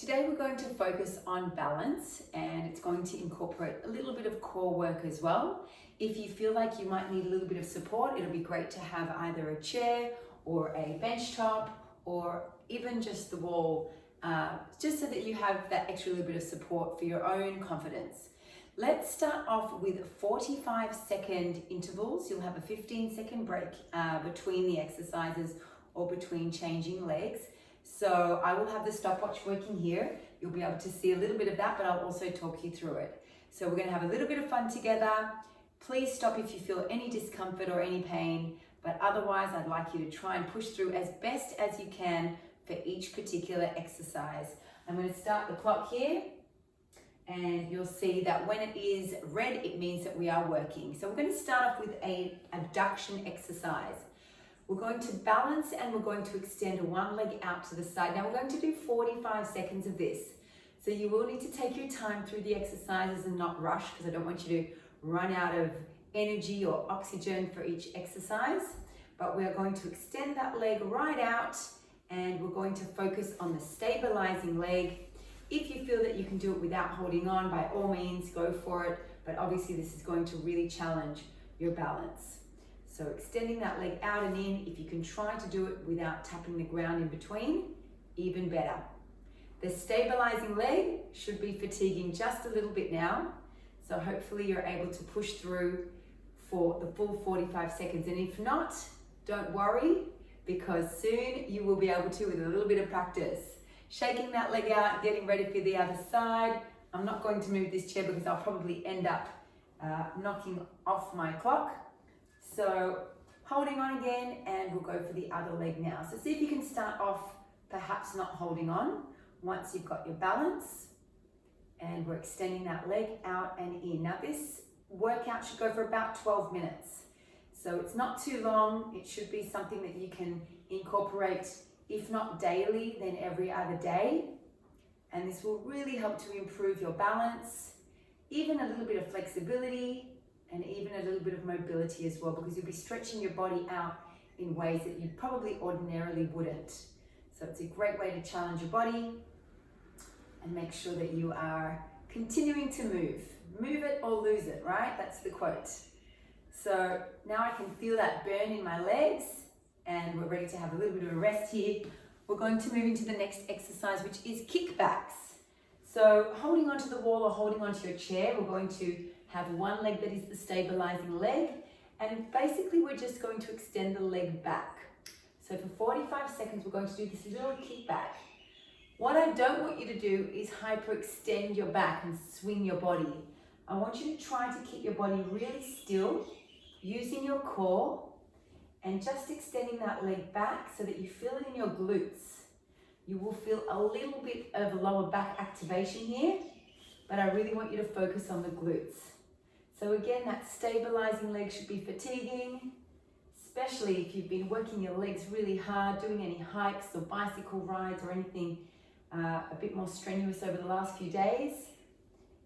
Today we're going to focus on balance, and it's going to incorporate a little bit of core work as well. If you feel like you might need a little bit of support, it'll be great to have either a chair or a bench top or even just the wall, just so that you have that extra little bit of support for your own confidence. Let's start off with 45-second intervals. You'll have a 15-second break between the exercises or between changing legs. So I will have the stopwatch working here. You'll be able to see a little bit of that, but I'll also talk you through it. So we're going to have a little bit of fun together. Please stop if you feel any discomfort or any pain, but otherwise I'd like you to try and push through as best as you can for each particular exercise. I'm going to start the clock here, and you'll see that when it is red, it means that we are working. So we're going to start off with an abduction exercise. We're going to balance and we're going to extend one leg out to the side. Now we're going to do 45 seconds of this. So you will need to take your time through the exercises and not rush, because I don't want you to run out of energy or oxygen for each exercise. But we are going to extend that leg right out, and we're going to focus on the stabilizing leg. If you feel that you can do it without holding on, by all means, go for it. But obviously this is going to really challenge your balance. So extending that leg out and in. If you can try to do it without tapping the ground in between, even better. The stabilizing leg should be fatiguing just a little bit now. So hopefully you're able to push through for the full 45 seconds. And if not, don't worry, because soon you will be able to with a little bit of practice. Shaking that leg out, getting ready for the other side. I'm not going to move this chair because I'll probably end up knocking off my clock. So holding on again, and we'll go for the other leg now. So see if you can start off perhaps not holding on once you've got your balance, and we're extending that leg out and in. Now this workout should go for about 12 minutes. So it's not too long. It should be something that you can incorporate, if not daily, then every other day. And this will really help to improve your balance, even a little bit of flexibility, and even a little bit of mobility as well, because you'll be stretching your body out in ways that you probably ordinarily wouldn't. So it's a great way to challenge your body and make sure that you are continuing to move. Move it or lose it, right? That's the quote. So now I can feel that burn in my legs, and we're ready to have a little bit of a rest here. We're going to move into the next exercise, which is kickbacks. So holding onto the wall or holding onto your chair, we're going to have one leg that is the stabilizing leg, and basically we're just going to extend the leg back. So for 45 seconds, we're going to do this little kickback. What I don't want you to do is hyperextend your back and swing your body. I want you to try to keep your body really still, using your core, and just extending that leg back so that you feel it in your glutes. You will feel a little bit of lower back activation here, but I really want you to focus on the glutes. So again, that stabilizing leg should be fatiguing, especially if you've been working your legs really hard, doing any hikes or bicycle rides or anything a bit more strenuous over the last few days.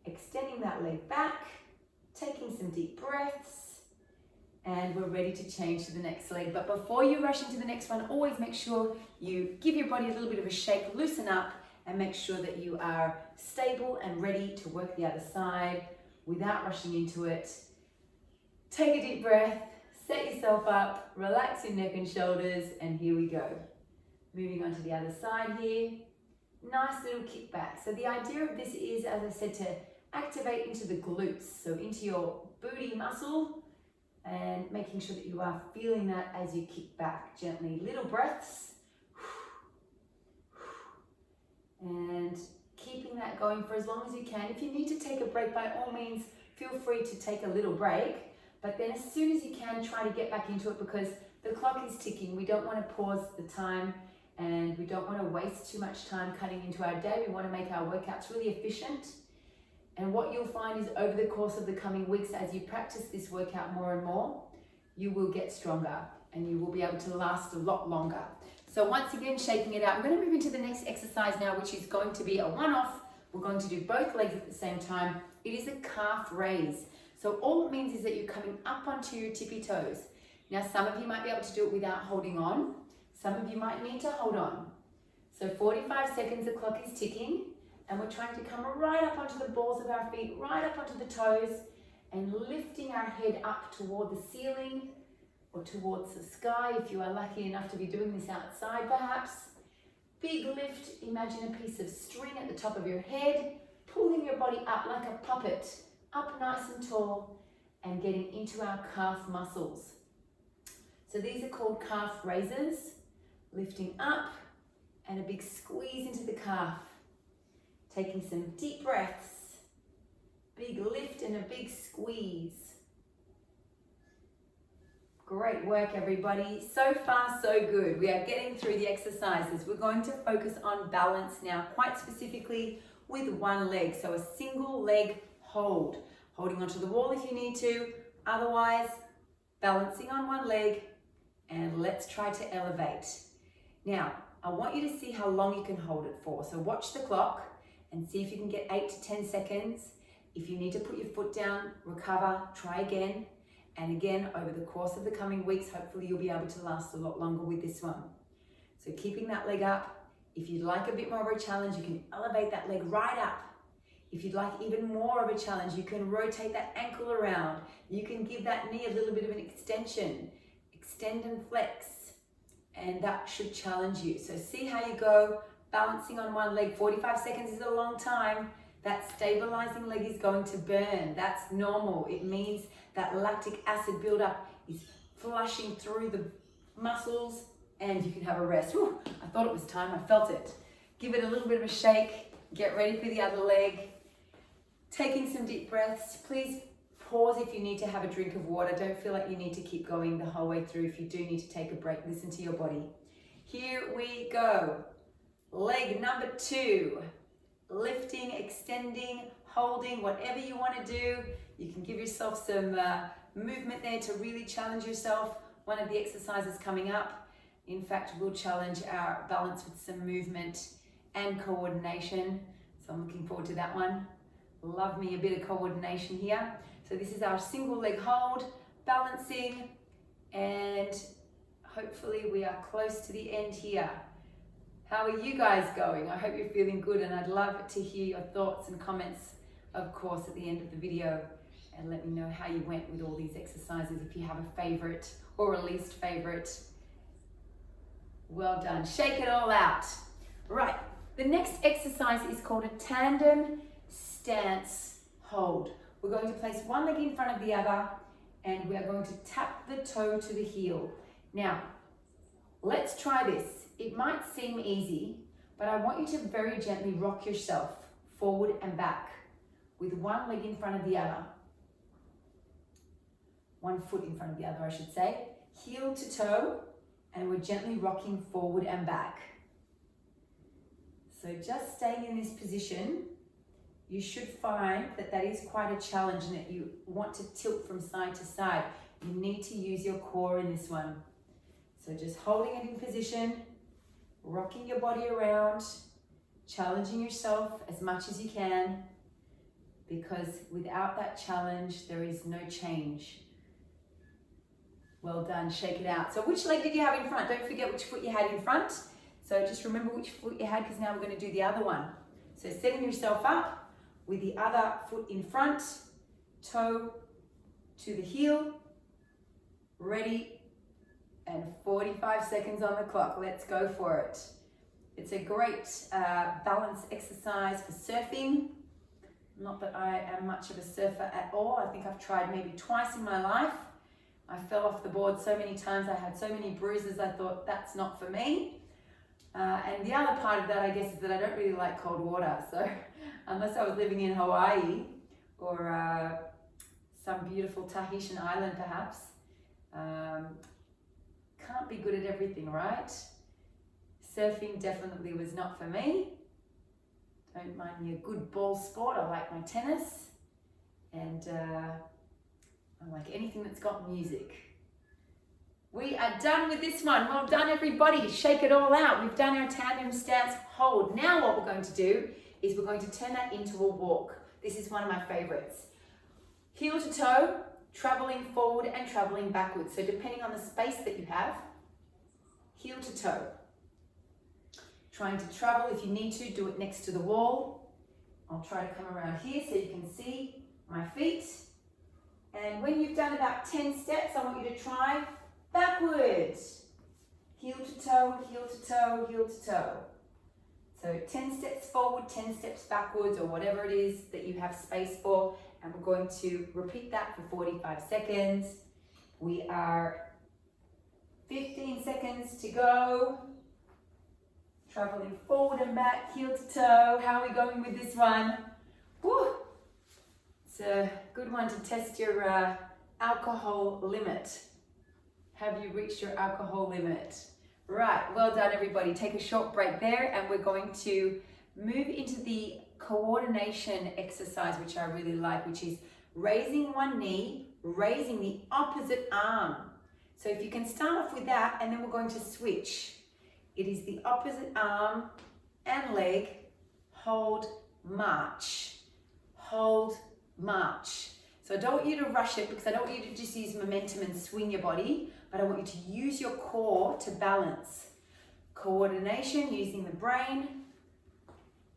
Extending that leg back, taking some deep breaths, and we're ready to change to the next leg. But before you rush into the next one, always make sure you give your body a little bit of a shake, loosen up, and make sure that you are stable and ready to work the other side without rushing into it. Take a deep breath, set yourself up, relax your neck and shoulders, and here we go. Moving on to the other side here. Nice little kickback. So the idea of this is, as I said, to activate into the glutes, so into your booty muscle, and making sure that you are feeling that as you kick back gently. Little breaths. And keeping that going for as long as you can. If you need to take a break, by all means, feel free to take a little break. But then as soon as you can, try to get back into it, because the clock is ticking. We don't want to pause the time, and we don't want to waste too much time cutting into our day. We want to make our workouts really efficient. And what you'll find is over the course of the coming weeks, as you practice this workout more and more, you will get stronger and you will be able to last a lot longer. So once again, shaking it out. I'm going to move into the next exercise now, which is going to be a one-off. We're going to do both legs at the same time. It is a calf raise. So all it means is that you're coming up onto your tippy toes. Now, some of you might be able to do it without holding on. Some of you might need to hold on. So 45 seconds, the clock is ticking, and we're trying to come right up onto the balls of our feet, right up onto the toes, and lifting our head up toward the ceiling or towards the sky if you are lucky enough to be doing this outside perhaps. Big lift, imagine a piece of string at the top of your head, pulling your body up like a puppet, up nice and tall, and getting into our calf muscles. So these are called calf raises, lifting up and a big squeeze into the calf. Taking some deep breaths, big lift and a big squeeze. Great work, everybody. So far, so good. We are getting through the exercises. We're going to focus on balance now, quite specifically with one leg. So a single leg hold, holding onto the wall if you need to. Otherwise, balancing on one leg, and let's try to elevate. Now, I want you to see how long you can hold it for. So watch the clock and see if you can get 8 to 10 seconds. If you need to put your foot down, recover, try again. And again, over the course of the coming weeks, hopefully you'll be able to last a lot longer with this one. So keeping that leg up. If you'd like a bit more of a challenge, you can elevate that leg right up. If you'd like even more of a challenge, you can rotate that ankle around. You can give that knee a little bit of an extension. Extend and flex. And that should challenge you. So see how you go, balancing on one leg. 45 seconds is a long time. That stabilizing leg is going to burn. That's normal. It means that lactic acid buildup is flushing through the muscles and you can have a rest. Whew, I thought it was time, I felt it. Give it a little bit of a shake. Get ready for the other leg. Taking some deep breaths. Please pause if you need to have a drink of water. Don't feel like you need to keep going the whole way through. If you do need to take a break, listen to your body. Here we go. Leg number 2. Lifting, extending, holding, whatever you want to do. You can give yourself some movement there to really challenge yourself. One of the exercises coming up, in fact, will challenge our balance with some movement and coordination. So I'm looking forward to that one. Love me a bit of coordination here. So this is our single leg hold, balancing, and hopefully we are close to the end here. How are you guys going? I hope you're feeling good, and I'd love to hear your thoughts and comments, of course, at the end of the video, and let me know how you went with all these exercises, if you have a favorite or a least favorite. Well done. Shake it all out. Right, the next exercise is called a tandem stance hold. We're going to place one leg in front of the other, and we are going to tap the toe to the heel. Now, let's try this. It might seem easy, but I want you to very gently rock yourself forward and back with one leg in front of the other. One foot in front of the other, I should say. Heel to toe, and we're gently rocking forward and back. So just staying in this position, you should find that that is quite a challenge and that you want to tilt from side to side. You need to use your core in this one. So just holding it in position, rocking your body around, challenging yourself as much as you can, because without that challenge, there is no change. Well done, shake it out. So which leg did you have in front? Don't forget which foot you had in front. So just remember which foot you had, because now we're going to do the other one. So setting yourself up with the other foot in front, toe to the heel, ready, and 45 seconds on the clock. Let's go for it. It's a great balance exercise for surfing. Not that I am much of a surfer at all. I think I've tried maybe twice in my life. I fell off the board so many times. I had so many bruises. I thought that's not for me. And the other part of that, I guess, is that I don't really like cold water. So unless I was living in Hawaii or some beautiful Tahitian island perhaps, can't be good at everything, right? Surfing definitely was not for me. Don't mind me a good ball sport. I like my tennis, and I like anything that's got music. We are done with this one. Well done, everybody. Shake it all out. We've done our tandem stance hold. Now what we're going to do is we're going to turn that into a walk. This is one of my favorites. Heel to toe, traveling forward and traveling backwards. So depending on the space that you have, heel to toe. Trying to travel, if you need to, do it next to the wall. I'll try to come around here so you can see my feet. And when you've done about 10 steps, I want you to try backwards. Heel to toe, heel to toe, heel to toe. So 10 steps forward, 10 steps backwards, or whatever it is that you have space for. And we're going to repeat that for 45 seconds. We are 15 seconds to go. Traveling forward and back, heel to toe. How are we going with this one? Woo! It's a good one to test your alcohol limit. Have you reached your alcohol limit? Right, well done everybody. Take a short break there and we're going to move into the coordination exercise, which I really like, which is raising one knee, raising the opposite arm. So if you can start off with that, and then we're going to switch. It is the opposite arm and leg, hold, march, hold, march. So I don't want you to rush it because I don't want you to just use momentum and swing your body, but I want you to use your core to balance. Coordination using the brain,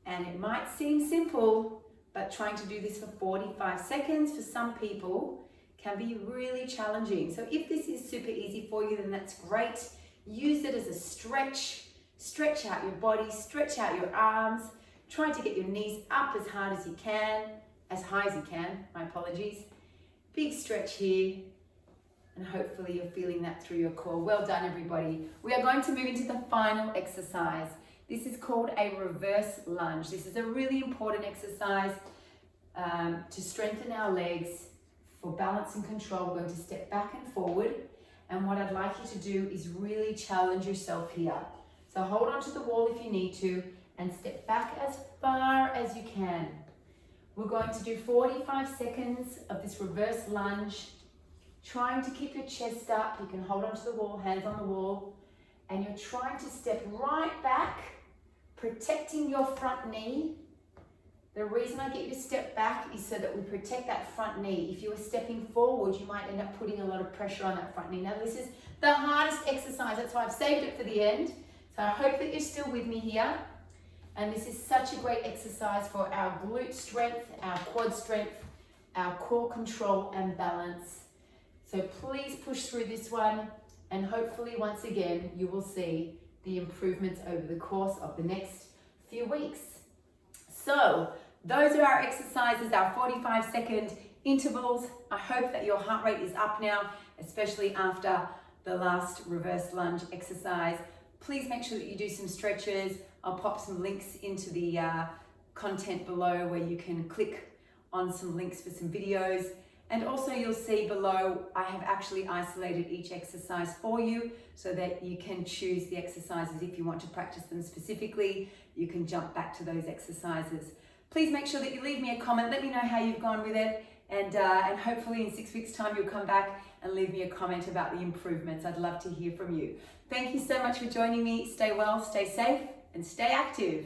and it might seem simple, but trying to do this for 45 seconds for some people can be really challenging. So if this is super easy for you, then that's great. Use it as a stretch. Stretch out your body, stretch out your arms. Try to get your knees up as hard as you can, as high as you can, my apologies. Big stretch here, and hopefully you're feeling that through your core. Well done, everybody. We are going to move into the final exercise. This is called a reverse lunge. This is a really important exercise to strengthen our legs for balance and control. We're going to step back and forward. And what I'd like you to do is really challenge yourself here. So hold on to the wall if you need to and step back as far as you can. We're going to do 45 seconds of this reverse lunge, trying to keep your chest up. You can hold onto the wall, hands on the wall, and you're trying to step right back, protecting your front knee. The reason I get you to step back is so that we protect that front knee. If you were stepping forward, you might end up putting a lot of pressure on that front knee. Now, this is the hardest exercise. That's why I've saved it for the end. So I hope that you're still with me here. And this is such a great exercise for our glute strength, our quad strength, our core control and balance. So please push through this one. And hopefully, once again, you will see the improvements over the course of the next few weeks. So those are our exercises, our 45-second intervals. I hope that your heart rate is up now, especially after the last reverse lunge exercise. Please make sure that you do some stretches. I'll pop some links into the content below where you can click on some links for some videos. And also you'll see below, I have actually isolated each exercise for you so that you can choose the exercises if you want to practice them specifically. You can jump back to those exercises. Please make sure that you leave me a comment. Let me know how you've gone with it. And hopefully in 6 weeks' time, you'll come back and leave me a comment about the improvements. I'd love to hear from you. Thank you so much for joining me. Stay well, stay safe, and stay active.